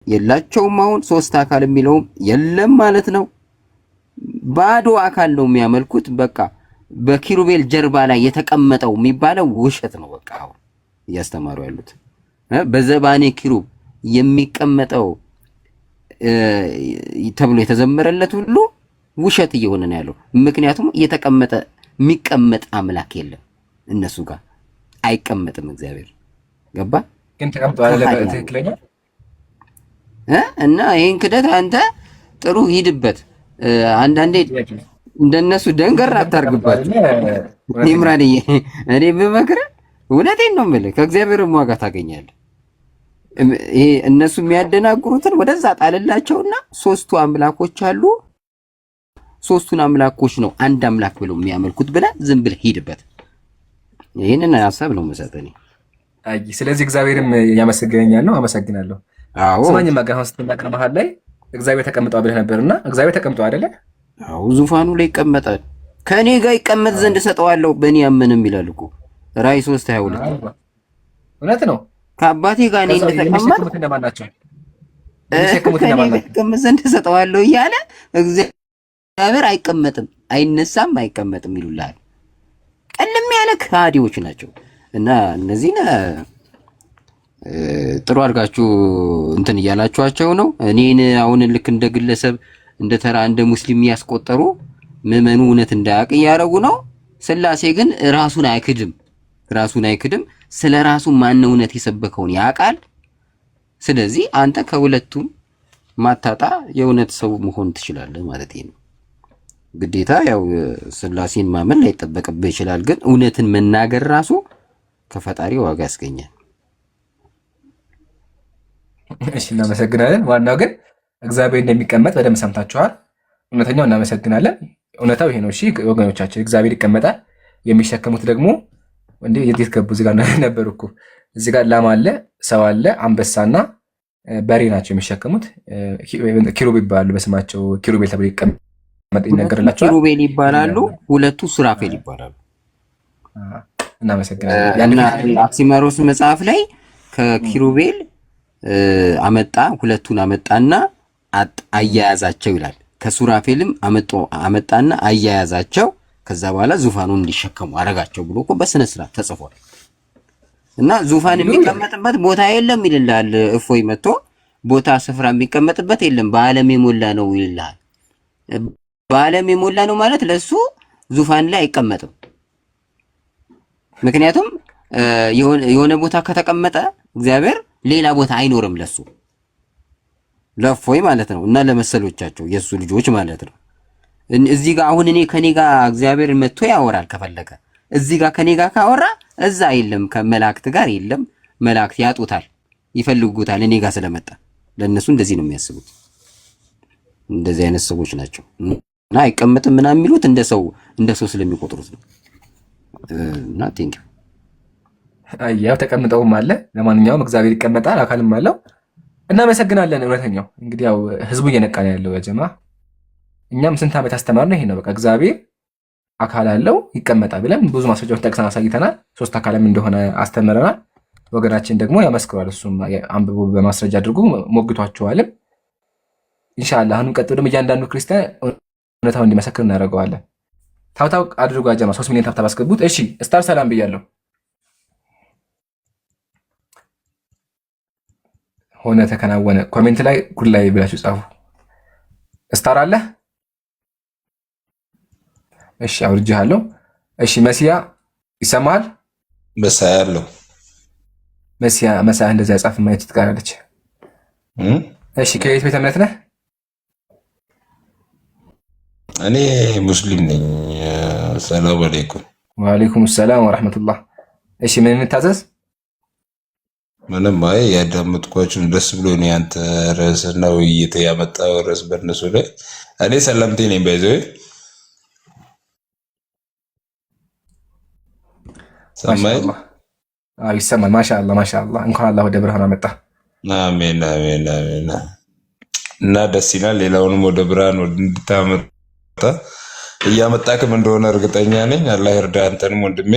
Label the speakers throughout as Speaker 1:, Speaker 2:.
Speaker 1: የላቸውም። አሁን ሶስት አካል የሚለውም የለም ማለት ነው። ባዶ አካል ነው የሚያመልኩት። በቃ በኪሩቤል ጀርባ ላይ የተቀመጠው የሚባለው ውሸት ነው። በቃ አሁን እያስተማሩ ያሉት በዘባኔ ኪሩብ የሚቀመጠው ተብሎ የተዘመረለት ሁሉ ውሸት እየሆነ ነው ያለው። ምክንያቱም የሚቀመጥ አምላክ የለም እነሱ ጋር አይቀመጥም። እግዚአብሔር ገባ
Speaker 2: ግን ተቀምጧል ትክክለኛ
Speaker 1: እና ይሄን ክደት አንተ ጥሩ ሂድበት። አንዳንዴ እንደነሱ ደንገር አታርግባቸው። ኢምራንዬ እኔ ብመክርህ እውነቴን ነው የምልህ ከእግዚአብሔርም ዋጋ ታገኛለህ። ይሄ እነሱ የሚያደናግሩትን ወደዛ ጣልላቸውና ሶስቱ አምላኮች አሉ፣ ሶስቱን አምላኮች ነው አንድ አምላክ ብለው የሚያመልኩት ብለህ ዝም ብለህ ሂድበት። ይሄንን ሐሳብ ነው የምሰጠህ እኔ።
Speaker 2: አይ ስለዚህ እግዚአብሔርም ያመሰግነኛል ነው። አመሰግናለሁ።
Speaker 1: አዎ
Speaker 2: ስማኝ ማጋሁን ስትናገር መሀል ላይ እግዚአብሔር ተቀምጧል ብለህ ነበርና እግዚአብሔር ተቀምጧል አይደለ?
Speaker 1: አዎ ዙፋኑ ላይ ይቀመጣል። ከኔ ጋር ይቀመጥ ዘንድ ሰጠዋለሁ በእኔ ያመነም ይላል እኮ ራእይ 3:22
Speaker 2: እውነት ነው።
Speaker 1: ከአባቴ ጋር እኔ እንደተቀመጥኩ
Speaker 2: እንደማን ናቸው
Speaker 1: ይቀመጥ ዘንድ ሰጠዋለሁ እያለ እግዚአብሔር አይቀመጥም፣ አይነሳም፣ አይቀመጥም ይሉላል። ቀልም ያለ ከሃዲዎች ናቸው። እና እነዚህን ጥሩ አድርጋችሁ እንትን እያላችኋቸው ነው። እኔን አሁን ልክ እንደ ግለሰብ እንደ ተራ እንደ ሙስሊም ያስቆጠሩ ምዕመኑ እውነት እንዳያውቅ እያደረጉ ነው። ስላሴ ግን ራሱን አይክድም። ስለ ራሱ ማነው እውነት የሰበከውን ያውቃል። ስለዚህ አንተ ከሁለቱም ማታጣ የእውነት ሰው መሆን ትችላለህ ማለት ነው። ግዴታ ያው ስላሴን ማመን ላይጠበቅብህ ይችላል። ግን እውነትን መናገር ራሱ ከፈጣሪ ዋጋ ያስገኛል።
Speaker 2: እሺ እናመሰግናለን። ዋናው ግን እግዚአብሔር እንደሚቀመጥ በደንብ ሰምታችኋል። እውነተኛው እናመሰግናለን። እውነታው ይሄ ነው። እሺ ወገኖቻችን እግዚአብሔር ይቀመጣል። የሚሸከሙት ደግሞ እንዴ የት ገቡ? እዚህ ጋር ነበሩ እኮ እዚህ ጋር ላም አለ፣ ሰው አለ፣ አንበሳና በሬ ናቸው የሚሸከሙት። ኪሩቤል ይባላሉ። በስማቸው ኪሩቤል ተብሎ ይቀመጥ ይነገርላቸዋል።
Speaker 1: ኪሩቤል ይባላሉ። ሁለቱ ሱራፌል ይባላሉ።
Speaker 2: እናመሰግናለን።
Speaker 1: አክሲማሮስ መጽሐፍ ላይ ከኪሩቤል ሁለቱን አመጣና አያያዛቸው ይላል። ከሱራፌልም አመጣና አያያዛቸው፣ ከዛ በኋላ ዙፋኑን እንዲሸከሙ አረጋቸው ብሎ እኮ በስነ ስርዓት ተጽፏል። እና ዙፋን የሚቀመጥበት ቦታ የለም ይልልሃል። እፎይ መጥቶ ቦታ ስፍራ የሚቀመጥበት የለም በዓለም የሞላ ነው ይልልሃል። በዓለም የሞላ ነው ማለት ለሱ ዙፋን ላይ አይቀመጥም። ምክንያቱም የሆነ ቦታ ከተቀመጠ እግዚአብሔር ሌላ ቦታ አይኖርም ለሱ ለእፎይ ማለት ነው። እና ለመሰሎቻቸው የሱ ልጆች ማለት ነው። እዚህ ጋር አሁን ከኔ ጋር እግዚአብሔር መጥቶ ያወራል ከፈለገ። እዚህ ጋር ከኔ ጋር ካወራ እዛ የለም፣ ከመላእክት ጋር የለም። መላእክት ያጡታል፣ ይፈልጉታል እኔ ጋር ስለመጣ። ለእነሱ እንደዚህ ነው የሚያስቡት። እንደዚህ አይነት ሰዎች ናቸው። እና አይቀመጥም ምናምን የሚሉት እንደ ሰው ስለሚቆጥሩት ነው። እና ቴንክ
Speaker 2: ያው ተቀምጠውም አለ። ለማንኛውም እግዚአብሔር ይቀመጣል፣ አካልም አለው። እናመሰግናለን። እውነተኛው እንግዲህ ያው ህዝቡ እየነቃ ነው ያለው ያጀማ። እኛም ስንት ዓመት አስተማርነው ይሄ ነው። በቃ እግዚአብሔር አካል አለው ይቀመጣል ብለን ብዙ ማስረጃዎች ጠቅሰን አሳይተናል። ሶስት አካልም እንደሆነ አስተምረናል። ወገናችን ደግሞ ያመስክሯል። እሱም አንብቦ በማስረጃ አድርጎ ሞግቷቸዋልም። ኢንሻአላህ አሁንም ቀጥሎ ደግሞ እያንዳንዱ ክርስቲያን እውነታው እንዲመሰክር እናደርገዋለን። ታውታው አድርጎ ያጀማ 3 ሚሊዮን ታብታብ አስገቡት። እሺ ስታር ሰላም ብያለሁ። ሆነ ተከናወነ። ኮሜንት ላይ ጉድ ላይ ብላችሁ ጻፉ። ስታር አለ። እሺ አውርጄሃለሁ። እሺ መሲያ ይሰማል?
Speaker 3: መሳያ አለው።
Speaker 2: መሲያ እንደዚያ ጻፍ ማየት ትቀራለች። እሺ ከየት ቤተ እምነት ነህ?
Speaker 3: እኔ ሙስሊም ነኝ። ሰላም አለይኩም።
Speaker 2: ወአለይኩም ሰላም ወራህመቱላህ። እሺ ምን እንታዘዝ?
Speaker 3: ምንም አይ ያዳመጥኳችሁን ደስ ብሎ ነው። ያንተ ርዕስና ውይይት ያመጣው ርዕስ በእነሱ ላይ እኔ ሰላምቴ ነኝ። ባይዘው ሰማይ
Speaker 2: ይሰማል። ማሻአላህ እንኳን አላህ ወደ ብርሃን አመጣ።
Speaker 3: አሜን አሜን አሜን። እና ደስ ይላል። ሌላውንም ወደ ብርሃን እንድታመጣ እያመጣክም እንደሆነ እርግጠኛ ነኝ። አላህ ይርዳ አንተንም ወንድሜ።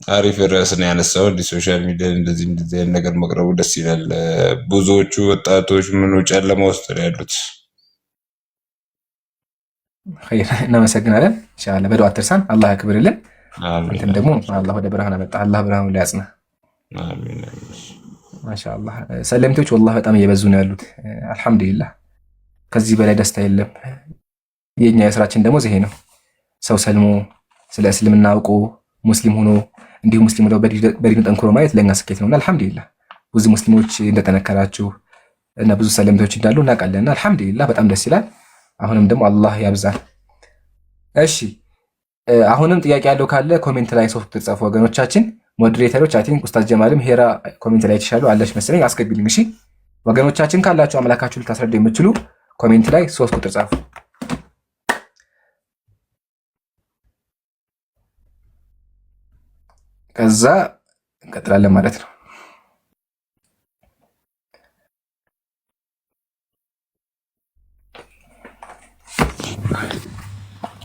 Speaker 3: አሪፍ ርዕስን ያነሳው እንዲህ ሶሻል ሚዲያ እንደዚህ አይነት ነገር መቅረቡ ደስ ይላል። ብዙዎቹ ወጣቶች ምኑ ጨለማ ውስጥ ነው ያሉት።
Speaker 2: እናመሰግናለን። ኢንሻላህ በዱዓ አትርሳን። አላህ ያክብርልን።
Speaker 3: አሜን
Speaker 2: አንተም ደግሞ አላህ ወደ ብርሃን አመጣ። አላህ ብርሃኑን ላይ ያጽና።
Speaker 3: አሜን።
Speaker 2: ማሻአላህ ሰለምቶች ወላሂ በጣም እየበዙ ነው ያሉት። አልሐምዱሊላህ ከዚህ በላይ ደስታ የለም። የኛ የስራችን ደግሞ ይሄ ነው። ሰው ሰልሞ ስለ እስልምና አውቆ ሙስሊም ሆኖ እንዲሁ ሙስሊም ሆኖ በዲኑ ጠንክሮ ማየት ለኛ ስኬት ነውና አልሐምዱሊላህ ብዙ ሙስሊሞች እንደተነከራችሁ እና ብዙ ሰለምቶች እንዳሉ እናውቃለንና አልሐምዱሊላህ በጣም ደስ ይላል። አሁንም ደግሞ አላህ ያብዛል። እሺ አሁንም ጥያቄ ያለው ካለ ኮሜንት ላይ ሶፍት ጻፉ ወገኖቻችን። ሞዴሬተሮች አይ ቲንክ ኡስታዝ ጀማልም ሄራ ኮሜንት ላይ ተሻሉ አለሽ መሰለኝ አስገቢልኝ። እሺ ወገኖቻችን ካላችሁ አምላካችሁ ልታስረዱ የምትችሉ ኮሜንት ላይ 3 ቁጥር ጻፉ። ከዛ እንቀጥላለን ማለት ነው።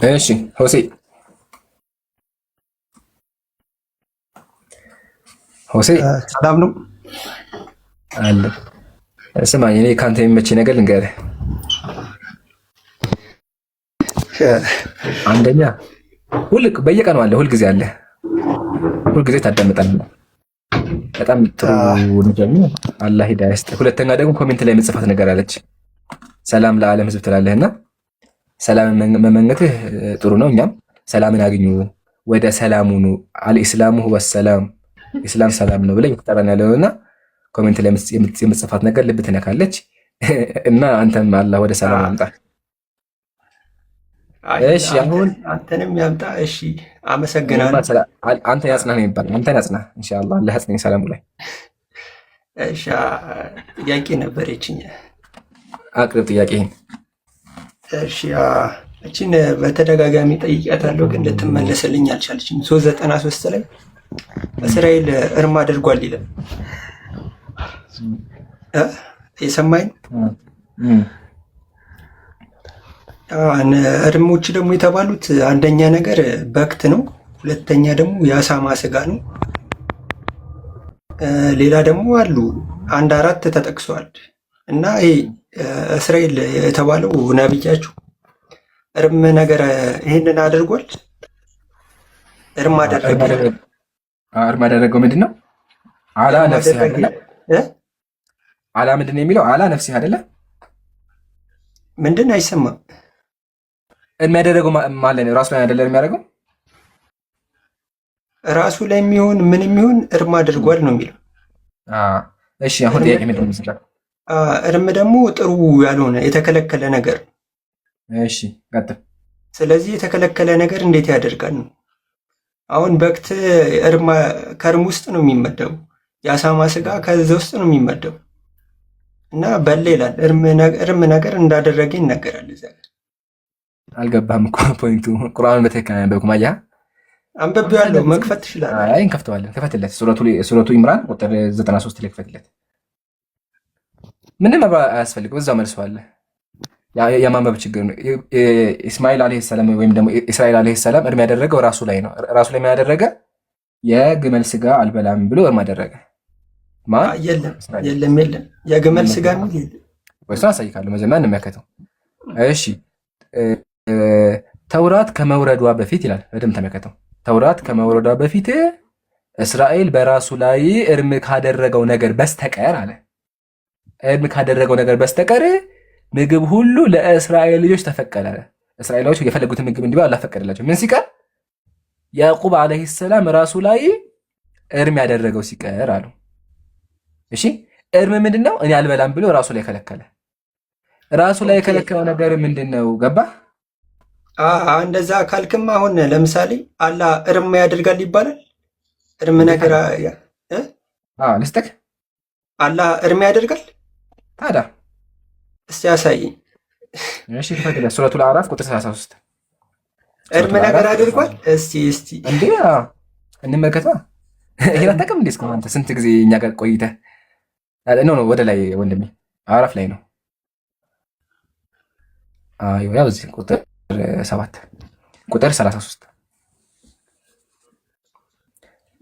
Speaker 2: እሺ ሆሴ
Speaker 4: ሰላም ነው
Speaker 2: አለ። ስማኝ እኔ ካንተ የሚመችኝ ነገር ልንገርህ። አንደኛ በየቀኑ አለ፣ ሁልጊዜ አለ፣ ሁልጊዜ ታዳምጣለህ። በጣም ጥሩ ነገር ነው። አላህ ሂዳያ ይስጥህ። ሁለተኛ ደግሞ ኮሜንት ላይ የምጽፋት ነገር አለች። ሰላም ለዓለም ህዝብ ትላለህና ሰላም መመኘትህ ጥሩ ነው። እኛም ሰላምን አግኙ፣ ወደ ሰላሙ ኑ፣ አልኢስላሙ ሁወ ሰላም፣ ኢስላም ሰላም ነው ብለህ እየተጠራን ያለውና ኮሜንት ላይ የምጽፋት ነገር ልብ ትነካለች እና አንተም አላህ ወደ ሰላም ያምጣ። እሺ አሁን
Speaker 4: አንተንም ያምጣ። እሺ አመሰግናለሁ።
Speaker 2: አንተ ያጽናህ ነው የሚባለው። አንተን ያጽናህ ኢንሻአላህ። አላህ ያጽናህ ሰላሙ ላይ።
Speaker 4: እሺ ጥያቄ ነበረችኝ።
Speaker 2: አቅርብ ጥያቄህን።
Speaker 4: እሺ እቺን በተደጋጋሚ ጠይቂያታለሁ ግን ልትመለስልኝ አልቻለችም። 393 ላይ እስራኤል እርም አድርጓል ይላል። የሰማኝ እርሞች ደግሞ የተባሉት አንደኛ ነገር በክት ነው፣ ሁለተኛ ደግሞ የአሳማ ስጋ ነው፣ ሌላ ደግሞ አሉ 1-4 ተጠቅሰዋል። እና ይሄ እስራኤል የተባለው ነብያችሁ እርም ነገር ይሄንን አድርጓል። እርም
Speaker 2: አደረገው ምንድን ነው? አላ ነፍሲህ አይደለ? አላ ምንድን ነው የሚለው? አላ ነፍሲህ አይደለ?
Speaker 4: ምንድን አይሰማም።
Speaker 2: የሚያደረገው ማለት ነው ራሱ ላይ አይደለ የሚያደርገው?
Speaker 4: ራሱ ላይ የሚሆን ምን የሚሆን እርም አድርጓል ነው የሚለው።
Speaker 2: እሺ አሁን ጥያቄ ምንድን ነው?
Speaker 4: እርም ደግሞ ጥሩ ያልሆነ የተከለከለ ነገር።
Speaker 2: እሺ ቀጥል።
Speaker 4: ስለዚህ የተከለከለ ነገር እንዴት ያደርጋል ነው። አሁን በክት ከእርም ውስጥ ነው የሚመደቡ፣ የአሳማ ስጋ ከዛ ውስጥ ነው የሚመደቡ እና በል ይላል። እርም ነገር እንዳደረገ ይነገራል። እዛ
Speaker 2: አልገባህም እኮ ፖይንቱ። ቁርአን በትክክል አንበብኩም። አየህ
Speaker 4: አንብቤዋለሁ። መክፈት ትችላለህ።
Speaker 2: አይ እንከፍተዋለን። ክፈትለት። ሱረቱ ኢምራን ቁጥር 93 ላይ ክፈትለት። ምንም አያስፈልግም። እዛው መልሰዋለህ። የማንበብ ችግር ነው። ኢስማኤል አለይሂ ሰላም ወይም ደግሞ እስራኤል አለይሂ ሰላም እርም ያደረገው ራሱ ላይ ነው። ራሱ ላይ ምን ያደረገ? የግመል ስጋ አልበላም ብሎ እርም አደረገ። ማን?
Speaker 4: የለም የግመል ስጋ ነው የለም።
Speaker 2: ወይስ አሳይካለሁ። መጀመሪያ እንመከተው። እሺ ተውራት ከመውረዷ በፊት ይላል። በደምብ ተመከተው። ተውራት ከመውረዷ በፊት እስራኤል በራሱ ላይ እርም ካደረገው ነገር በስተቀር አለ። እርም ካደረገው ነገር በስተቀር ምግብ ሁሉ ለእስራኤል ልጆች ተፈቀደ። እስራኤላዎች የፈለጉትን ምግብ እንዲበሉ አላህ ፈቀደላቸው። ምን ሲቀር? ያዕቁብ አለይሂ ሰላም ራሱ ላይ እርም ያደረገው ሲቀር አሉ። እሺ እርም ምንድነው? እኔ አልበላም ብሎ ራሱ ላይ ከለከለ። ራሱ ላይ የከለከለው ነገር ምንድነው? ገባ?
Speaker 4: እንደዛ ካልክም አሁን ለምሳሌ አላህ እርም ያደርጋል ይባላል። እርም ነገር
Speaker 2: ልስጥክ።
Speaker 4: አላህ እርም ያደርጋል
Speaker 2: ታዲያ
Speaker 4: እስቲ ያሳየኝ።
Speaker 2: እሺ ተፈቅደ ሱረቱል አዕራፍ ቁጥር 33
Speaker 4: እርም ነገር አድርጓል። እስቲ
Speaker 2: እንዴ እንመልከታ። ይሄን አታውቅም እንዴ? እስከ አንተ ስንት ጊዜ እኛ ጋር ቆይተህ ነው? ወደ ላይ ወንድሜ አዕራፍ ላይ ነው። ያው እዚህ ቁጥር 7 ቁጥር 33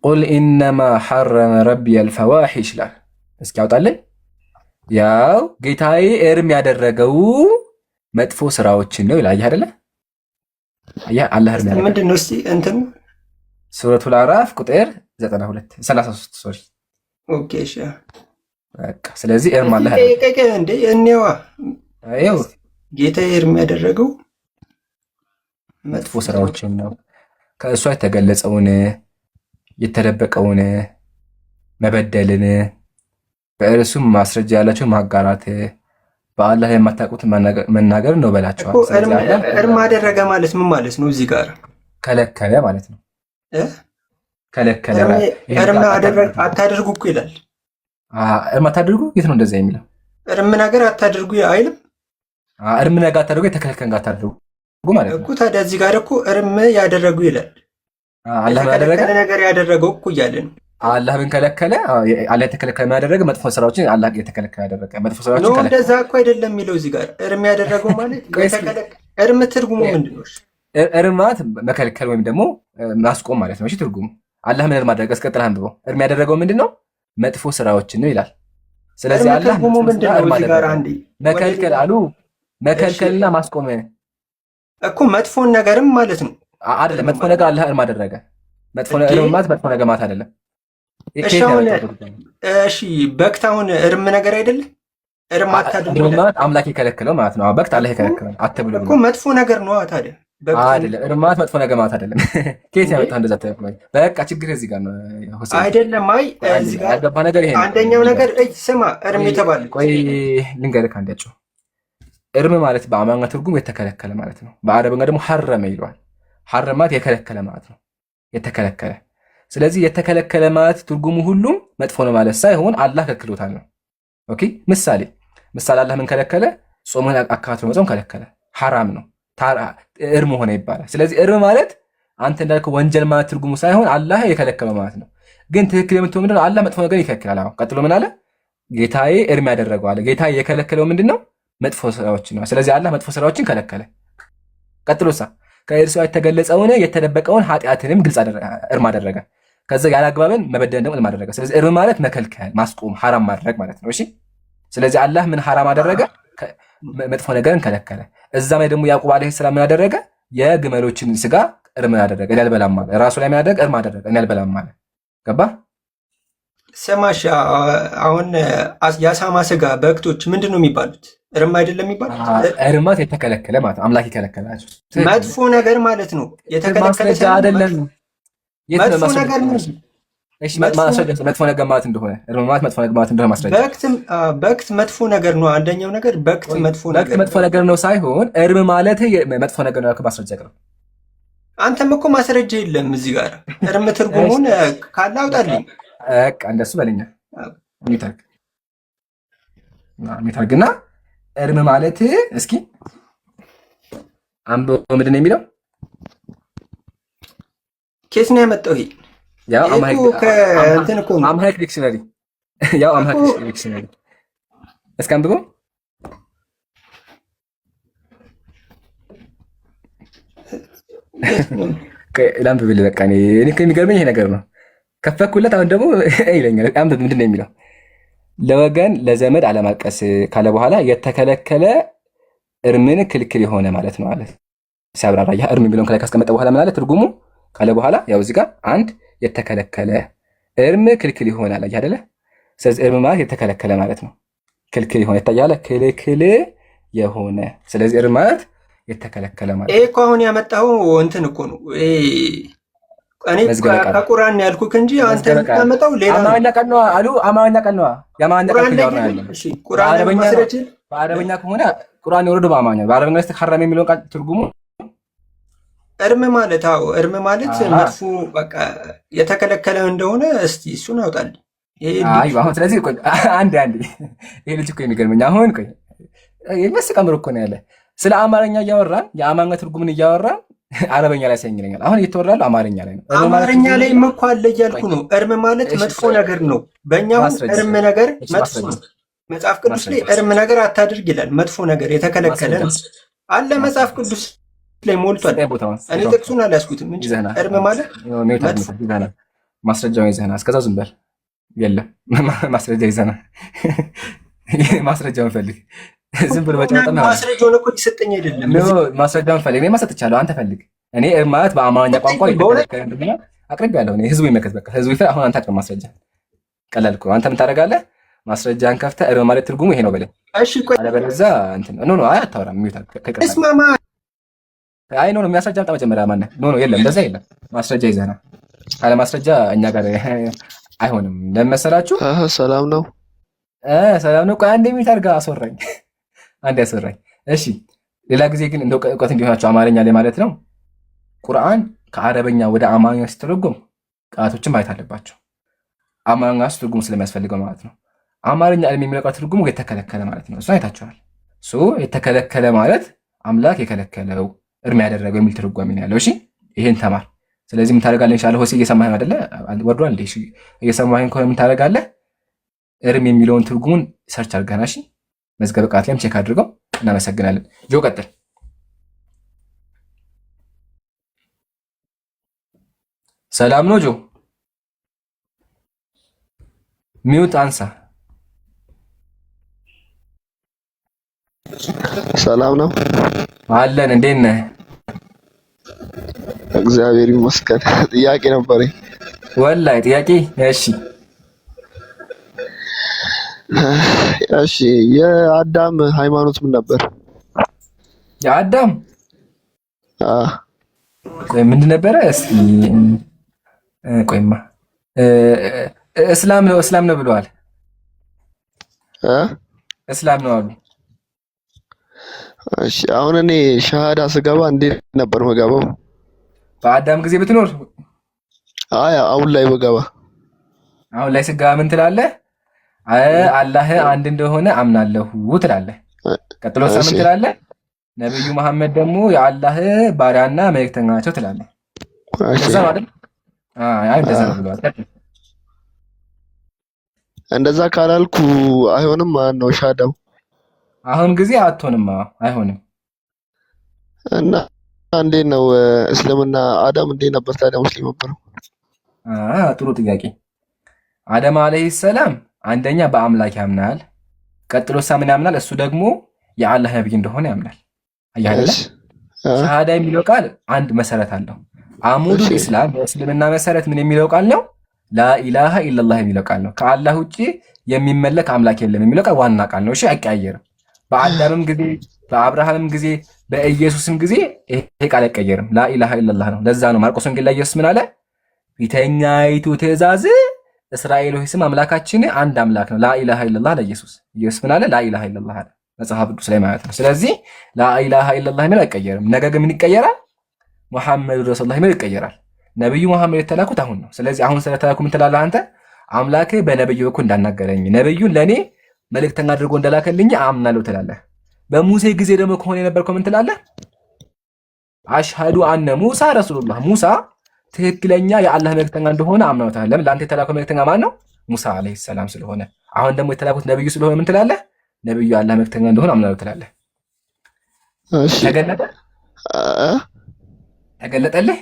Speaker 2: ቁል ኢነማ ሐረመ ረቢየ አልፈዋሒሽ ይላል። እስኪ ያውጣልን። ያው ጌታዬ እርም ያደረገው መጥፎ ስራዎችን ነው ይላል። አይደለ? አላህ እርም ያደረገው
Speaker 4: ምንድን ነው? እስቲ እንትኑ
Speaker 2: ሱረቱል አዕራፍ ቁጥር 33 ሶሪ።
Speaker 4: ኦኬ እሺ።
Speaker 2: በቃ ስለዚህ እርም አላህ
Speaker 4: እንዴ እኔዋ
Speaker 2: አይው
Speaker 4: ጌታዬ እርም ያደረገው
Speaker 2: መጥፎ ስራዎችን ነው። ከእሷ የተገለጸውን የተደበቀውን መበደልን፣ በእርሱም ማስረጃ ያላቸውን ማጋራት፣ በአላህ ላይ የማታውቁት መናገር ነው በላቸዋል።
Speaker 4: እርም አደረገ ማለት ምን ማለት ነው? እዚህ ጋር
Speaker 2: ከለከለ ማለት ነው። ከለከለ
Speaker 4: እርም አታድርጉ እኮ ይላል።
Speaker 2: እርም አታድርጉ የት ነው እንደዛ የሚለው?
Speaker 4: እርም ነገር አታድርጉ አይልም።
Speaker 2: እርም ነገር አታድርጉ የተከለከለ ነገር አታድርጉ ማለት ነው
Speaker 4: እኮ። ታዲያ እዚህ ጋር እኮ እርም ያደረጉ ይላል።
Speaker 2: አላህ ያደረገ
Speaker 4: ነገር ያደረገው እኮ እያለ ነው።
Speaker 2: አላህ ምን ከለከለ? አላህ የተከለከለ ያደረገ መጥፎ ስራዎችን አላህ የተከለከለ ያደረገ መጥፎ ስራዎችን ከለከለ።
Speaker 4: እንደዛ እኮ አይደለም የሚለው እዚህ ጋር እርም ያደረገው ማለት የተከለከለ። እርም ትርጉሙ ምንድን ነው?
Speaker 2: እርም ማለት መከልከል ወይም ደግሞ ማስቆም ማለት ነው። እሺ ትርጉሙ አላህ ምን እርም አደረገ? እስቀጥል አንብበው። እርም ያደረገው ምንድን ነው? መጥፎ ስራዎችን ነው ይላል። ስለዚህ አላህ
Speaker 4: ትርጉሙ ምንድን ነው? እዚህ ጋር አንዴ
Speaker 2: መከልከል አሉ መከልከልና ማስቆም
Speaker 4: እኮ መጥፎን ነገርም ማለት ነው
Speaker 2: አይደለም። መጥፎ ነገር አላህ እርም አደረገ። መጥፎ ነገር ማለት መጥፎ ነገር ማለት አይደለም።
Speaker 4: እሺ በክት አሁን እርም ነገር አይደለም። እርም አታድርጉ
Speaker 2: ማለት አምላክ የከለከለው ማለት ነው። በክት አላህ የከለከለው አትብሉ
Speaker 4: እኮ መጥፎ ነገር ነው ታዲያ።
Speaker 2: አይደለም እርም ማለት መጥፎ ነገር ማለት አይደለም። ከየት ያመጣህ እንደዛ ተብሎ? በቃ ችግር እዚህ ጋር ነው
Speaker 4: አይደለም። አይ እዚህ ጋር
Speaker 2: ያልገባ ነገር ይሄ ነው።
Speaker 4: አንደኛው ነገር ስማ፣ እርም የተባለ
Speaker 2: ቆይ ልንገርህ አንዳቸው። እርም ማለት በአማርኛ ትርጉም የተከለከለ ማለት ነው። በአረብኛ ደግሞ ሐረመ ይለዋል። ሐረመ ማለት የከለከለ ማለት ነው። የተከለከለ ስለዚህ የተከለከለ ማለት ትርጉሙ ሁሉም መጥፎ ነው ማለት ሳይሆን አላህ ከልክሎታል ነው። ኦኬ ምሳሌ አላህ ምን ከለከለ? ጾምን አካትሮ መጾም ከለከለ፣ ሐራም ነው፣ እርም ሆነ ይባላል። ስለዚህ እርም ማለት አንተ እንዳልከው ወንጀል ማለት ትርጉሙ ሳይሆን አላህ የከለከለው ማለት ነው። ግን ትክክል የምትሆን ምንድነው? አላህ መጥፎ ነገር ይከለክላል። አሁን ቀጥሎ ምን አለ? ጌታዬ እርም ያደረገው አለ። ጌታዬ የከለከለው ምንድነው? መጥፎ ስራዎችን ነው። ስለዚህ አላህ መጥፎ ስራዎችን ከለከለ። ቀጥሎሳ ከእርሱ የተገለጸውን የተደበቀውን ኃጢአትንም ግልጽ እርም አደረገ። ከዛ ያላግባብን መበደልን ደግሞ እርም አደረገ። ስለዚህ እርም ማለት መከልከል፣ ማስቆም፣ ሐራም ማድረግ ማለት ነው። እሺ ስለዚህ አላህ ምን ሐራም አደረገ? መጥፎ ነገርን ከለከለ። እዛም ላይ ደግሞ ያዕቁብ አለይሂ ሰላም ምን አደረገ? የግመሎችን ስጋ እርም አደረገ። እኔ አልበላም ማለት ራሱ ላይ ምን አደረገ? እርም አደረገ። እኔ አልበላም ማለት ገባ?
Speaker 4: ስማሽ አሁን የአሳማ ስጋ በክቶች ምንድን ነው የሚባሉት? እርም አይደለም የሚባሉት?
Speaker 2: እርማት የተከለከለ ማለት አምላክ የከለከላቸው
Speaker 4: መጥፎ ነገር ማለት ነው። የተከለከለ
Speaker 2: አይደለም
Speaker 4: መጥፎ ነገር ነው።
Speaker 2: እሺ መጥፎ ነገር ማለት እንደሆነ እርም ማለት መጥፎ ነገር ማለት እንደሆነ ማስረጃ።
Speaker 4: በክት መጥፎ ነገር ነው። አንደኛው ነገር በክት መጥፎ
Speaker 2: ነገር ነው ሳይሆን እርም ማለት መጥፎ ነገር ነው። ማስረጃ ቅርብ።
Speaker 4: አንተም እኮ ማስረጃ የለም እዚህ ጋር። እርም ትርጉሙን ካለ አውጣልኝ።
Speaker 2: በቃ እንደሱ በለኛ ሚታርግና እርም ማለት እስኪ አንብበው ምንድን ነው የሚለው?
Speaker 4: ኬስ ነው ያመጣው ይሄ
Speaker 2: ያው
Speaker 4: አምሃሪክ
Speaker 2: ዲክሽነሪ ያው አምሃሪክ ዲክሽነሪ እስኪ አንብበው። ላንብብልህ በቃ እኔ የሚገርመኝ ይሄ ነገር ነው። ከፈኩለት አሁን ደግሞ ይለኛል። አንብብ ምንድን ነው የሚለው? ለወገን ለዘመድ አለማቀስ ካለ በኋላ የተከለከለ እርምን ክልክል የሆነ ማለት ነው አለ ሲያብራራ። ያ እርም የሚለውን ከላይ ካስቀመጠ በኋላ ምን አለ ትርጉሙ ካለ በኋላ ያው እዚህ ጋር አንድ የተከለከለ እርም ክልክል ይሆናል አይደለ? ስለዚህ እርም ማለት የተከለከለ ማለት ነው። ክልክል የሆነ ይታያል፣ ክልክል የሆነ ስለዚህ እርም ማለት የተከለከለ ማለት
Speaker 4: ይሄ እኮ አሁን ያመጣው እንትን እኮ ነው። እኔ ከቁርአን ያልኩህ እንጂ አንተ የምታመጣው ሌላ ነው።
Speaker 2: አማርኛ ቀን ነው አሉ። አማርኛ ቀን ነው የአማርኛ ቀን ነው ያለው።
Speaker 4: እሺ ቁርአን ማስረጃ
Speaker 2: በአረበኛ ከሆነ ቁርአን የወረደው በአማርኛ በአረበኛ ውስጥ ሐራም የሚለውን ቃል ትርጉሙ
Speaker 4: እርም ማለት እርም ማለት መጥፎ በቃ የተከለከለ እንደሆነ እስቲ እሱን አውጣልኝ።
Speaker 2: አሁን ስለዚህ አንድ ይሄ ልጅ እኮ የሚገርመኝ አሁን ቆይ የሚያስቀምር እኮ ነው ያለ ስለ አማርኛ እያወራን የአማርኛ ትርጉምን እያወራን አረበኛ ላይ ሳይኝለኛል። አሁን እየተወራለው አማርኛ ላይ ነው።
Speaker 4: አማርኛ ላይ እኮ አለ እያልኩ ነው። እርም ማለት መጥፎ ነገር ነው። በእኛው እርም ነገር መጥፎ ነው። መጽሐፍ ቅዱስ ላይ እርም ነገር አታድርግ ይላል። መጥፎ ነገር የተከለከለ አለ መጽሐፍ ቅዱስ ላይ ሞልቷል። እኔ ጥቅሱን አልያዝኩትም እንጂ እርም ማለት
Speaker 2: ማስረጃውን ይዘህና እስከዛው ዝም በል። የለም ማስረጃ ይዘህና ማስረጃውን ፈልግ። ዝም ብሎ በጨዋታ
Speaker 4: ማስረጃውን እኮ ይሰጠኝ አይደለም።
Speaker 2: ማስረጃውን ፈልግ። እኔ ማሰጥቻለሁ፣ አንተ ፈልግ። እኔ ማለት በአማርኛ ቋንቋ አቅርብ ያለው እኔ ህዝቡ ይመከት። በቃ ህዝቡ ይፈ አሁን አንተ አቅርብ ማስረጃ። ቀላል እኮ አንተ ምን ታደርጋለህ? ማስረጃን ከፍተህ እርም ማለት ትርጉሙ ይሄ ነው በለኝ።
Speaker 4: እሺ ቆይ
Speaker 2: አለበለዚያ እንትን ኖ አይ አታወራም።
Speaker 4: እስማማ
Speaker 2: አይ ኖ የሚያስረጃ አምጣ መጀመሪያ። ማነህ? ኖ የለም እንደዛ የለም። ማስረጃ ይዘህና ካለ ማስረጃ እኛ ጋር አይሆንም። ለምን መሰላችሁ?
Speaker 5: ሰላም ነው
Speaker 2: ሰላም ነው። ቆይ አንዴ ሚት አድርጋ አስወራኝ፣ አንዴ አስወራኝ። እሺ ሌላ ጊዜ ግን እንደ እውቀት እንዲሆናቸው አማርኛ ላይ ማለት ነው ቁርአን ከአረበኛ ወደ አማርኛ ሲተረጎም ቃላቶችን ማየት አለባቸው። አማርኛ ትርጉም ስለሚያስፈልገው ማለት ነው። አማርኛ የሚለው ቃል ትርጉሙ የተከለከለ ማለት ነው። እሱ አይታችኋል። የተከለከለ ማለት አምላክ የከለከለው እርም ያደረገው የሚል ትርጓሜ ነው ያለው። እሺ ይሄን ተማር። ስለዚህ ምን ታደርጋለህ? ኢንሻአላህ ሆሴ እየሰማኸኝ አይደለ? ወርዷል እንዴ? እሺ እየሰማኸኝ ከሆነ ምን ታደርጋለህ? እርም የሚለውን ትርጉሙን ሰርች አድርገና እሺ መዝገበ ቃላት ላይም ቼክ አድርገው። እናመሰግናለን። ጆ ቀጥል። ሰላም ነው ጆ? ሚውት አንሳ።
Speaker 5: ሰላም ነው
Speaker 2: አለን። እንዴት ነህ?
Speaker 5: እግዚአብሔር ይመስገን። ጥያቄ ነበረኝ።
Speaker 2: ወላሂ ጥያቄ?
Speaker 5: እሺ የአዳም ሃይማኖት ምን ነበር?
Speaker 2: የአዳም ምንድን ነበረ? እስኪ ቆይማ እስላም ነው ብለዋል። እስላም ነው አሉ።
Speaker 5: እሺ አሁን እኔ ሸሃዳ ስገባ እንዴት ነበር መገባው?
Speaker 2: በአዳም ጊዜ ብትኖር?
Speaker 5: አይ አሁን ላይ በገባ።
Speaker 2: አሁን ላይ ስገባ ምን ትላለህ? አላህ አንድ እንደሆነ አምናለሁ ትላለህ። ቀጥሎ ምን ትላለህ? ነብዩ መሐመድ ደግሞ የአላህ ባሪያና መልእክተኛ ናቸው ትላለህ። እንደዛ ማለት አይ እንደዛ ነው ብለዋል።
Speaker 5: እንደዛ ካላልኩ አይሆንም ማለት ነው ሻዳው።
Speaker 2: አሁን ጊዜ አትሆንም፣ አይሆንም።
Speaker 5: እና እንዴት ነው እስልምና? አዳም እንዴት ነበር ታዲያ ሙስሊም ነበረው?
Speaker 2: ጥሩ ጥያቄ። አዳም አለይሂ ሰላም አንደኛ በአምላክ ያምናል። ቀጥሎ ምን ያምናል? እሱ ደግሞ የአላህ ነብይ እንደሆነ ያምናል። አያለህ? ሸሃዳ የሚለው ቃል አንድ መሰረት አለው። አሙዱል ኢስላም የእስልምና መሰረት ምን የሚለው ቃል ነው? ላኢላሃ ኢላላህ የሚለው ቃል ነው። ከአላህ ውጪ የሚመለክ አምላክ የለም የሚለው ቃል ዋና ቃል ነው። እሺ አይቀያየርም። በአዳምም ጊዜ፣ በአብርሃምም ጊዜ፣ በኢየሱስም ጊዜ ይሄ ቃል አይቀየርም። ላኢላሃ ኢላላህ ነው። ለዛ ነው ማርቆስ ወንጌል ላይ ኢየሱስ ምን አለ? ፊተኛይቱ ትእዛዝ እስራኤል ሆይ ስም አምላካችን አንድ አምላክ ነው። ላኢላሃ ኢላላህ ለኢየሱስ ኢየሱስ ምን አለ? ላኢላሃ ኢላላህ አለ መጽሐፍ ቅዱስ ላይ ማለት ነው። ስለዚህ ላኢላሃ ኢላላህ የሚለው አይቀየርም። ነገ ግን ምን ይቀየራል? ሙሐመድ ረሱሉላህ የሚለው ይቀየራል። ነብዩ መሐመድ የተላኩት አሁን ነው። ስለዚህ አሁን ስለተላኩ ምን ትላለህ አንተ? አምላክ በነብዩ በኩል እንዳናገረኝ ነብዩን ለኔ መልእክተኛ አድርጎ እንደላከልኝ አምናለሁ ትላለህ። በሙሴ ጊዜ ደግሞ ከሆነ የነበርከው ምን ትላለህ? አሽሃዱ አነ ሙሳ ረሱሉላህ፣ ሙሳ ትክክለኛ የአላህ መልእክተኛ እንደሆነ አምናለሁ ትላለህ። ለምን? ለአንተ የተላከው መልእክተኛ ማን ነው? ሙሳ አለይሂ ሰላም ስለሆነ። አሁን ደግሞ የተላኩት ነብዩ ስለሆነ ምን ትላለህ? ነብዩ የአላህ መልእክተኛ እንደሆነ አምናለሁ ትላለህ።
Speaker 5: እሺ
Speaker 2: ተገለጠልህ?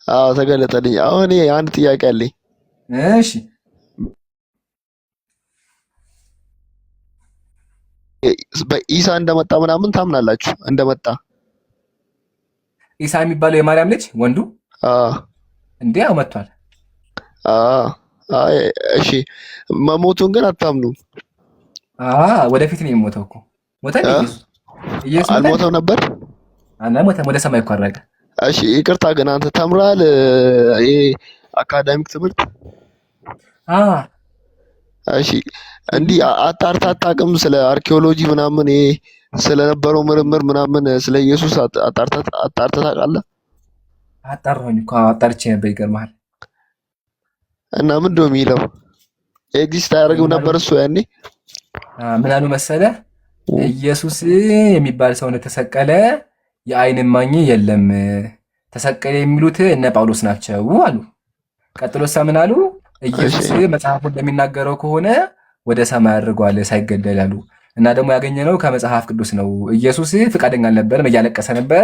Speaker 5: አዎ ተገለጠልኝ። አሁን አንድ ጥያቄ አለኝ።
Speaker 2: እሺ
Speaker 5: በኢሳ እንደመጣ ምናምን ታምናላችሁ? እንደመጣ
Speaker 2: ኢሳ የሚባለው የማርያም ልጅ ወንዱ? እንዴ ያው መጥቷል።
Speaker 5: እሺ መሞቱን ግን አታምኑ?
Speaker 2: ወደፊት ነው የሚሞተው እኮ። ሞተ ኢየሱስ
Speaker 5: አልሞተም ነበር?
Speaker 2: ሞተ፣ ወደ ሰማይ እኮ አረገ።
Speaker 5: እሺ ይቅርታ ግን አንተ ተምራል? ይሄ አካዳሚክ ትምህርት? እሺ እንዲህ አጣርታ አታውቅም? ስለ አርኪኦሎጂ ምናምን ይሄ ስለነበረው ምርምር ምናምን ስለ ኢየሱስ አጣርታ ታውቃለህ?
Speaker 2: አጣራሁኝ እኮ አጣርቼ ነበር። ይገርምሃል።
Speaker 5: እና ምንድን ነው የሚለው? ኤግዚስት አያደርግም ነበር እሱ ያኔ?
Speaker 2: ምን አሉ መሰለህ? ኢየሱስ የሚባል ሰው ነው የተሰቀለ፣ የዓይን እማኝ የለም፣ ተሰቀለ የሚሉት እነ ጳውሎስ ናቸው አሉ። ቀጥሎሳ ምን አሉ? ኢየሱስ መጽሐፉ እንደሚናገረው ከሆነ ወደ ሰማይ አድርጓል ሳይገደል አሉ። እና ደግሞ ያገኘነው ከመጽሐፍ ቅዱስ ነው። ኢየሱስ ፍቃደኛ አልነበረም፣ እያለቀሰ ነበረ።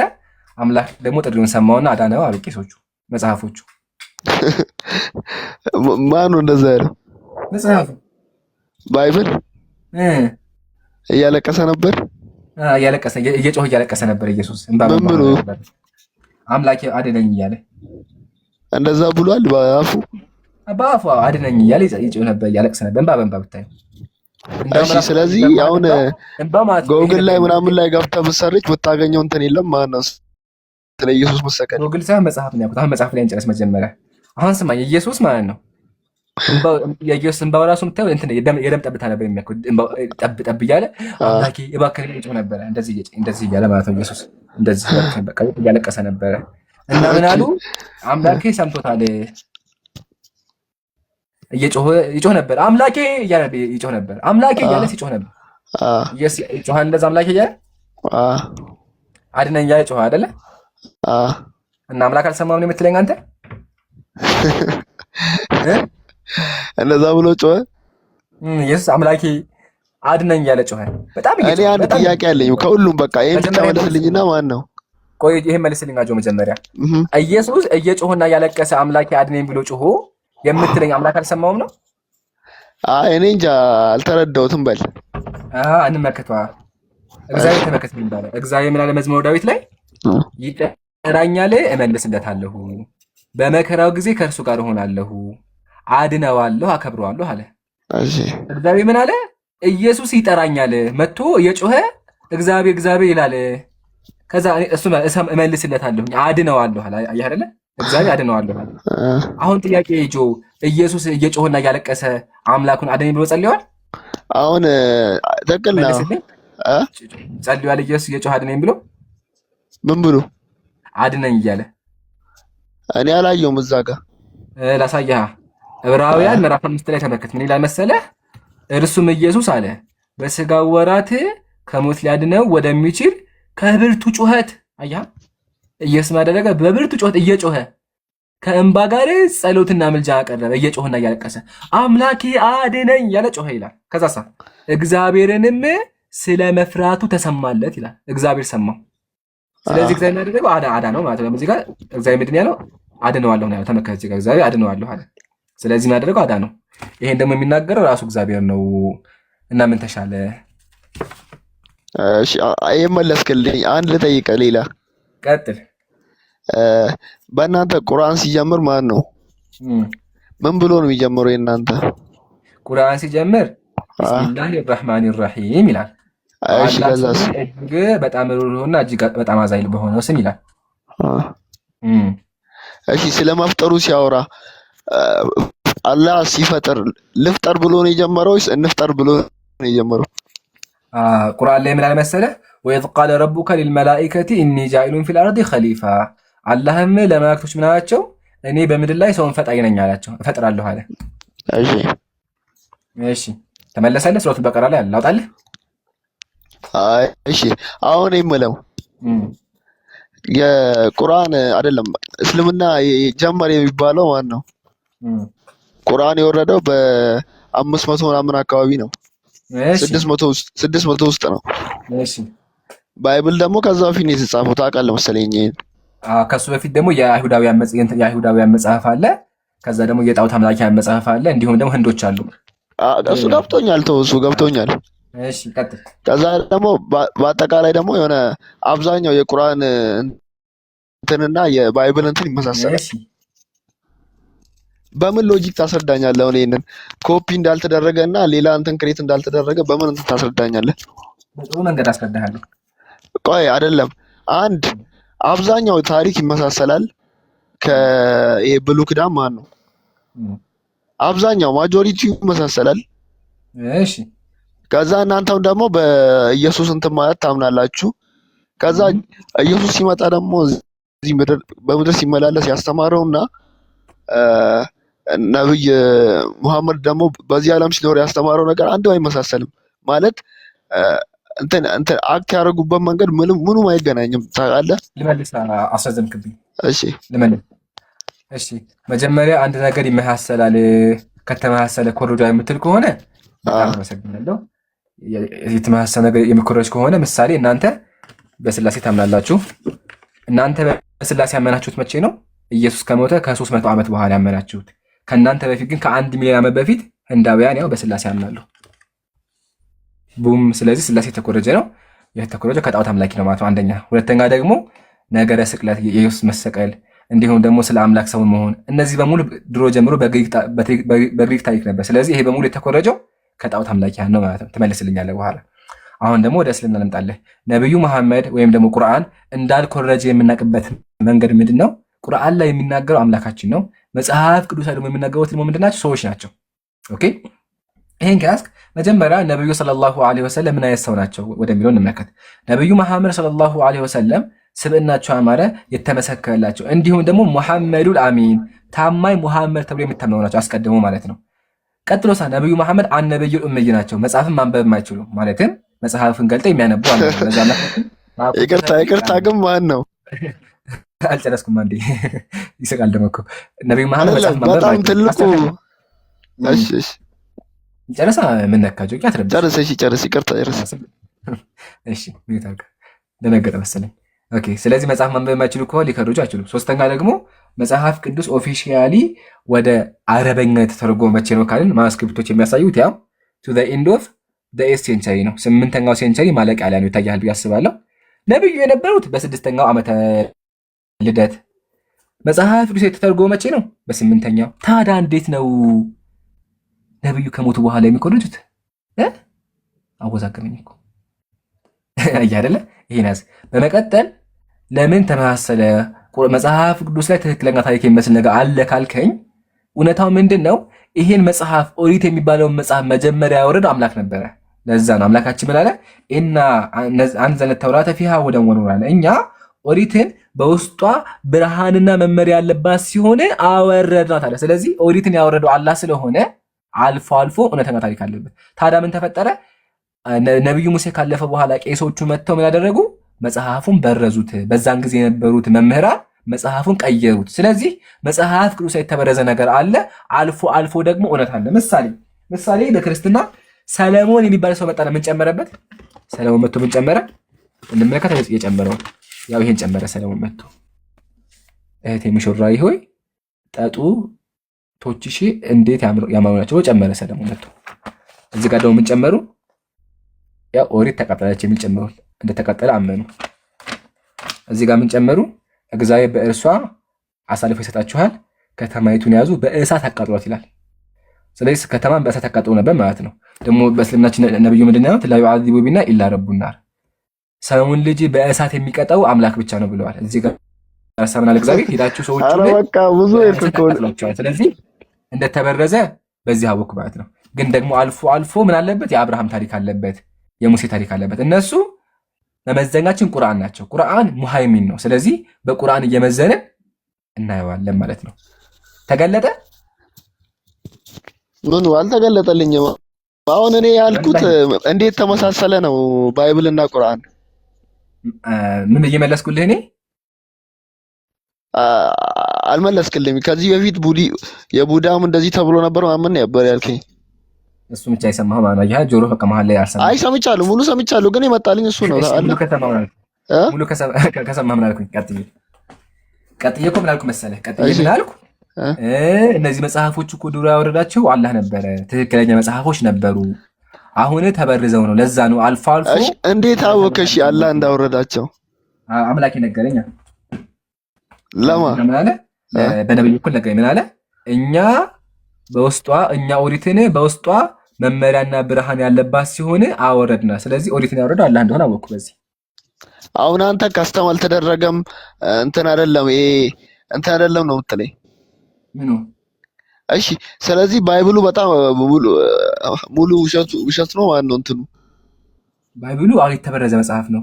Speaker 2: አምላክ ደግሞ ጥሪውን ሰማውና አዳነው አሉ ቄሶቹ፣ መጽሐፎቹ።
Speaker 5: ማን ነው እንደዛ ያለው?
Speaker 2: መጽሐፉ
Speaker 5: ባይብል
Speaker 2: እ
Speaker 5: እያለቀሰ ነበር።
Speaker 2: እያለቀሰ እየጮህ እያለቀሰ ነበር ኢየሱስ እንባ
Speaker 5: ምን ብሎ
Speaker 2: ነበር። አምላኬ አድነኝ እያለ
Speaker 5: እንደዛ ብሏል
Speaker 2: በአፉ አድነኝ እያለ ይጮህ ነበር፣ እያለቀሰ ነበር። እንባ በእንባ ብታዩ።
Speaker 5: እሺ ስለዚህ አሁን ጎግል ላይ ምናምን ላይ ገብተህ ብትሰርች ብታገኘው እንትን የለም ማለት ነው ስለ ኢየሱስ መሰቀል።
Speaker 2: ጎግል ሳይሆን መጽሐፍ ነው ያልኩት። አሁን መጽሐፍ ላይ እንጨረስ መጀመሪያ። አሁን ስማኝ፣ ኢየሱስ ማለት ነው የኢየሱስ እንባው ራሱ የምታየው እንትን የደም ጠብታ ነበር የሚያክል ጠብ ጠብ እያለ አምላኬ እባክህ ይጮህ ነበረ። እንደዚህ እያለ ማለት ነው ኢየሱስ እንደዚህ በቃ እያለቀሰ ነበረ። እና ምን አሉ? አምላኬ ሰምቶታል። ይጮህ ነበር። አምላኬ እያለ ይጮህ ነበር። አምላኬ እያለ ሲጮህ ነበር። ኢየሱስ ይጮሃል እንደዛ አምላኬ እያለ አድነኝ እያለ ይጮህ አይደለ? እና አምላክ አልሰማም ነው የምትለኝ አንተ?
Speaker 5: እንደዛ ብሎ ጮኸ
Speaker 2: ኢየሱስ አምላኬ አድነኝ እያለ ጮኸ። በጣም
Speaker 5: እኔ አንድ ጥያቄ አለኝ ከሁሉም በቃ ይሄን ብቻ መልስልኝና ማን ነው?
Speaker 2: ቆይ ይሄን መልስልኝ አጆ መጀመሪያ ኢየሱስ እየጮህና ያለቀሰ አምላኬ አድነኝ ብሎ ጮሆ የምትለኝ አምላክ አልሰማውም ነው?
Speaker 5: እኔ እንጃ አልተረዳሁትም። በል
Speaker 2: እንመልከተዋ። እግዚአብሔር ተመልከት ይባላል። እግዚአብሔር ምን አለ መዝሙረ ዳዊት ላይ ይጠራኛል፣ እመልስለታለሁ፣ በመከራው ጊዜ ከእርሱ ጋር እሆናለሁ፣ አድነዋለሁ፣ አከብረዋለሁ አለ።
Speaker 5: እሺ
Speaker 2: እግዚአብሔር ምን አለ? ኢየሱስ ይጠራኛል፣ መጥቶ እየጮኸ እግዚአብሔር እግዚአብሔር ይላል። ከዛ እሱ እመልስለታለሁ፣ አድነዋለሁ አለ። አየህ አይደለ? እግዚአብሔር አድነዋለሁ አለ። አሁን ጥያቄ ጆ ኢየሱስ እየጮኸና እያለቀሰ አምላኩን አድነኝ ብሎ ጸልየዋል?
Speaker 5: አሁን ትክክል ነው።
Speaker 2: ጸልየዋል? ኢየሱስ እየጮኸ አድነኝ ብሎ
Speaker 5: ምን ብሎ
Speaker 2: አድነኝ እያለ
Speaker 5: እኔ አላየሁም። እዛ ጋር
Speaker 2: ላሳየህ። ዕብራውያን ምዕራፍ 5 ላይ ተመልከት። ምን ይላል መሰለህ? እርሱም ኢየሱስ አለ በሥጋው ወራት ከሞት ሊያድነው ወደሚችል ከብርቱ ጩኸት። አየህ ኢየሱስ ማደረገ በብርቱ ጩኸት እየጮኸ ከእንባ ጋር ጸሎትና ምልጃ አቀረበ። እየጮኸና እያለቀሰ አምላኬ አድነኝ ያለ ጮኸ ይላል። ከዛሳ እግዚአብሔርንም ስለ መፍራቱ ተሰማለት ይላል። እግዚአብሔር ሰማው። ስለዚህ እግዚአብሔር ያደረገው አዳነው ማለት ነው። እዚህ ጋር እግዚአብሔር ምንድን ያለው? አድነዋለሁ ነው ያለው። ተመልከት እዚህ ጋር እግዚአብሔር አድነዋለሁ አለ። ስለዚህ ያደረገው አዳነው። ይሄን ደግሞ የሚናገረው ራሱ እግዚአብሔር ነው። እና ምን ተሻለ?
Speaker 5: እሺ መለስክልኝ። አንድ ልጠይቅህ ሌላ።
Speaker 2: ቀጥል።
Speaker 5: በእናንተ ቁርአን ሲጀምር ማን ነው? ምን ብሎ ነው የሚጀምረው? የእናንተ
Speaker 2: ቁርአን ሲጀምር ቢስሚላሂ ራህማኒ ራሂም ይላል።
Speaker 5: እሺ ከዛስ?
Speaker 2: እጅግ በጣም ሩህሩህና እጅግ በጣም አዛኝ በሆነው ስም ይላል።
Speaker 5: እሺ ስለ መፍጠሩ ሲያወራ አላህ ሲፈጥር ልፍጠር ብሎ ነው የጀመረው ወይስ እንፍጠር ብሎ ነው የጀመረው?
Speaker 2: ቁርአን ላይ ምን አለ መሰለህ? ወኢዝ ቃለ ረቡከ ሊልመላኢከቲ ኢኒ ጃኢሉን ፊል አርዲ ኸሊፋ። አላህም ለመላእክቶች ምን አላቸው? እኔ በምድር ላይ ሰውን ፈጣሪ ነኝ አላቸው። እፈጥራለሁ አለ። እሺ ተመለሰልህ? ሱረቱል በቀራ ላይ አለ። ላውጣልህ?
Speaker 5: እሺ አሁን የምለው የቁርአን አይደለም እስልምና ጀመረ የሚባለው ማን ነው? ቁርአን የወረደው በ500 ምናምን አካባቢ ነው። 600 ውስጥ ነው።
Speaker 2: እሺ
Speaker 5: ባይብል ደግሞ ከዛ በፊት ነው የተጻፈው። ታውቃለህ መሰለኝ።
Speaker 2: ከሱ በፊት ደግሞ የአይሁዳውያን መጽሐፍ አለ። ከዛ ደግሞ የጣዖት አምላኪያን መጽሐፍ አለ። እንዲሁም ደግሞ ህንዶች አሉ።
Speaker 5: እሱ ገብቶኛል። እሱ ገብቶኛል።
Speaker 2: እሺ ቀጥል።
Speaker 5: ከዛ ደግሞ በአጠቃላይ ደግሞ የሆነ አብዛኛው የቁርአን እንትንና የባይብል እንትን ይመሳሰላል። በምን ሎጂክ ታስረዳኛለህ? አሁን ይሄንን ኮፒ እንዳልተደረገ እና ሌላ እንትን ክሬት እንዳልተደረገ በምን እንትን ታስረዳኛለህ?
Speaker 2: በጥሩ መንገድ አስረዳሃለሁ።
Speaker 5: ቆይ አይደለም፣ አንድ አብዛኛው ታሪክ ይመሳሰላል ከይሄ ብሉይ ኪዳን ማለት ነው። አብዛኛው ማጆሪቲው ይመሳሰላል።
Speaker 2: እሺ
Speaker 5: ከዛ እናንተም ደግሞ በኢየሱስ እንትን ማለት ታምናላችሁ። ከዛ ኢየሱስ ሲመጣ ደግሞ እዚህ በምድር ሲመላለስ ያስተማረውና ነብይ መሐመድ ደግሞ በዚህ ዓለም ሲኖር ያስተማረው ነገር አንዱ አይመሳሰልም። ማለት እንትን አክት ያደረጉበት መንገድ ምኑም አይገናኝም። ታውቃለህ?
Speaker 2: ልመልስ። አስረዘምክብኝ።
Speaker 5: እሺ ልመልስ።
Speaker 2: እሺ መጀመሪያ አንድ ነገር ይመሳሰላል። ከተመሳሰለ ኮሮጃ የምትል ከሆነ በጣም አመሰግናለሁ። የተመሳሰለ ነገር የምኮረጅ ከሆነ ምሳሌ እናንተ በስላሴ ታምናላችሁ። እናንተ በስላሴ ያመናችሁት መቼ ነው? ኢየሱስ ከሞተ ከ300 ዓመት በኋላ ያመናችሁት። ከእናንተ በፊት ግን ከ1 ሚሊዮን ዓመት በፊት ህንዳውያን ያው በስላሴ ያምናሉ። ቡም። ስለዚህ ስላሴ የተኮረጀ ነው። የተኮረጀው ከጣዖት አምላኪ ነው ማለት ነው። አንደኛ። ሁለተኛ ደግሞ ነገረ ስቅለት፣ የኢየሱስ መሰቀል፣ እንዲሁም ደግሞ ስለ አምላክ ሰውን መሆን፣ እነዚህ በሙሉ ድሮ ጀምሮ በግሪክ ታሪክ ነበር። ስለዚህ ይሄ በሙሉ የተኮረጀው ከጣዖት አምላኪ ነው ማለት ነው። ትመልስልኛለህ በኋላ። አሁን ደግሞ ወደ እስልምና ልምጣለህ። ነቢዩ መሐመድ ወይም ደግሞ ቁርአን እንዳልኮረጀ የምናውቅበት መንገድ ምንድን ነው? ቁርአን ላይ የሚናገረው አምላካችን ነው። መጽሐፍ ቅዱስ ላይ ደግሞ የሚናገሩት ደግሞ ምንድናቸው? ሰዎች ናቸው። ኦኬ፣ ይሄን ከያዝክ መጀመሪያ ነቢዩ ሰለላሁ ዐለይሂ ወሰለም ምን አይነት ሰው ናቸው ወደሚለው እንመለከት። ነቢዩ መሐመድ ሰለላሁ ዐለይሂ ወሰለም ስብዕናቸው ያማረ የተመሰከረላቸው፣ እንዲሁም ደግሞ ሙሐመዱል አሚን ታማኝ ሙሐመድ ተብሎ የሚታመኑ ናቸው አስቀድሞ ማለት ነው። ቀጥሎ ነቢዩ መሐመድ አነብዩል ኡምይ ናቸው። መጽሐፍን ማንበብ የማይችሉ ማለትም መጽሐፍን ገልጠው የሚያነቡ
Speaker 5: ይቅርታ ግን ማን ነው?
Speaker 2: አልጨረስኩም። አንዴ ይስቃል ደግሞ እኮ ነቢዩ መሐመድ መጽሐፍ ማንበብ
Speaker 5: በጣም ትልቁ። እሺ
Speaker 2: ጨረሳ። ምን ነካጆ?
Speaker 5: ጨርስ። ይቅርታ ጨርስ።
Speaker 2: እሺ ምን ታርጋ ለነገረ መሰለኝ። ኦኬ። ስለዚህ መጽሐፍ ማንበብ የማይችሉ ከሆነ ሊከሩጁ አይችሉም። ሶስተኛ ደግሞ መጽሐፍ ቅዱስ ኦፊሻሊ ወደ አረበኛ የተተረጎመ መቼ ነው ካልን ማስክሪፕቶች የሚያሳዩት ያው ቱ ዘ ኤንድ ኦፍ ዘ ኤስ ሴንቸሪ ነው። 8ኛው ሴንቸሪ ማለቂያ ላይ ነው ይታያል ብዬ አስባለሁ። ነብዩ የነበሩት በ6ኛው ዓመተ ልደት። መጽሐፍ ቅዱስ የተተረጎመ መቼ ነው? በ8ኛው። ታዲያ እንዴት ነው ነብዩ ከሞቱ በኋላ የሚኮረጁት? አወዛገበኝ እኮ አያ አይደለ? ይሄን ያዝ። በመቀጠል ለምን ተመሳሰለ? መጽሐፍ ቅዱስ ላይ ትክክለኛ ታሪክ የሚመስል ነገር አለ ካልከኝ እውነታው ምንድን ነው? ይሄን መጽሐፍ ኦሪት የሚባለውን መጽሐፍ መጀመሪያ ያወረደው አምላክ ነበረ። ለዛ ነው አምላካችን ምን አለ? ኢና አንዘልነ ተውራተ ፊሃ ሁደን ወኑር አለ። እኛ ኦሪትን በውስጧ ብርሃንና መመሪያ ያለባት ሲሆን አወረድናት አለ። ስለዚህ ኦሪትን ያወረደው አላህ ስለሆነ አልፎ አልፎ እውነተኛ ታሪክ አለበት። ታዲያ ምን ተፈጠረ? ነቢዩ ሙሴ ካለፈ በኋላ ቄሶቹ መጥተው ምን ያደረጉ? መጽሐፉን በረዙት። በዛን ጊዜ የነበሩት መምህራን መጽሐፉን ቀየሩት። ስለዚህ መጽሐፍ ቅዱስ የተበረዘ ነገር አለ፣ አልፎ አልፎ ደግሞ እውነት አለ። ምሳሌ በክርስትና ሰለሞን የሚባል ሰው መጣና ምን ጨመረበት? ሰለሞን መጥቶ ምን ጨመረ? እንመለከት። የጨመረው ያው ይሄን ጨመረ። ሰለሞን መጥቶ እህቴ ሙሽራዬ ሆይ ጠጡ ቶችሺ እንዴት ያማሩ ናቸው ጨመረ። ሰለሞን መጥቶ እዚህ ጋር ደግሞ ምን ጨመሩ? ያው ኦሪት ተቃጠለች የሚል ጨመሩ። እንደተቃጠለ አመኑ። እዚህ ጋር ምን ጨመሩ? እግዚአብሔር በእርሷ አሳልፎ ይሰጣችኋል፣ ከተማይቱን ያዙ፣ በእሳት አቃጥሏት ይላል። ስለዚህ ከተማን በእሳት አቃጥሎ ነበር ማለት ነው። ደግሞ በእስልምናችን ነብዩ ምንድን ነው? ላ ዩዓዚቡ ቢና ኢላ ረቡን ናር፣ ሰውን ልጅ በእሳት የሚቀጣው አምላክ ብቻ ነው ብለዋል። እዚህ ጋር ያሳምናል እግዚአብሔር። ሄዳችሁ ሰዎች
Speaker 5: በቃ ብዙ
Speaker 2: ይፈቀድላችኋል። ስለዚህ እንደተበረዘ በዚህ አወኩ ማለት ነው። ግን ደግሞ አልፎ አልፎ ምን አለበት? የአብርሃም ታሪክ አለበት፣ የሙሴ ታሪክ አለበት። እነሱ መመዘኛችን ቁርአን ናቸው። ቁርአን ሙሃይሚን ነው። ስለዚህ በቁርአን እየመዘንን እናየዋለን ማለት ነው። ተገለጠ?
Speaker 5: ምን አልተገለጠልኝም። አሁን እኔ ያልኩት እንዴት ተመሳሰለ ነው ባይብል እና ቁርአን።
Speaker 2: ምን እየመለስኩልህ እኔ?
Speaker 5: አልመለስክልኝም። ከዚህ በፊት የቡዳም እንደዚህ ተብሎ ነበር ማምን ነበር ያልከኝ?
Speaker 2: እሱ ብቻ አይሰማህ ማለት ነው። ያ ጆሮ በቃ መሀል ላይ አልሰማህ።
Speaker 5: አይ ሰምቻለሁ፣ ሙሉ ሰምቻለሁ፣ ግን የመጣልኝ እሱ ነው።
Speaker 2: ሙሉ ከሰማህ ምን አልኩኝ? ቀጥዬ እኮ ምን አልኩ መሰለህ? ቀጥዬ ምን አልኩ? እነዚህ መጽሐፎች እኮ ድሮ ያወረዳቸው አላህ ነበረ፣ ትክክለኛ መጽሐፎች ነበሩ። አሁን ተበርዘው ነው። ለዛ ነው አልፎ አልፎ።
Speaker 5: እንዴት አወከሽ አላህ እንዳወረዳቸው?
Speaker 2: አምላክ ነገረኝ።
Speaker 5: ለማ
Speaker 2: ምን አለ? በነብዩ እኮ ነገረኝ። ምን አለ? እኛ ኦሪትን በውስጧ መመሪያና ብርሃን ያለባት ሲሆን አወረድና። ስለዚህ ኦሪትን ያወረደው አላህ እንደሆነ አወኩ በዚህ።
Speaker 5: አሁን አንተ ካስተም አልተደረገም እንትን አይደለም ይሄ እንትን አይደለም ነው የምትለኝ?
Speaker 2: ምኑ?
Speaker 5: እሺ፣ ስለዚህ ባይብሉ በጣም ሙሉ ውሸት ነው ማለት ነው። እንትኑ
Speaker 2: ባይብሉ የተበረዘ መጽሐፍ ነው።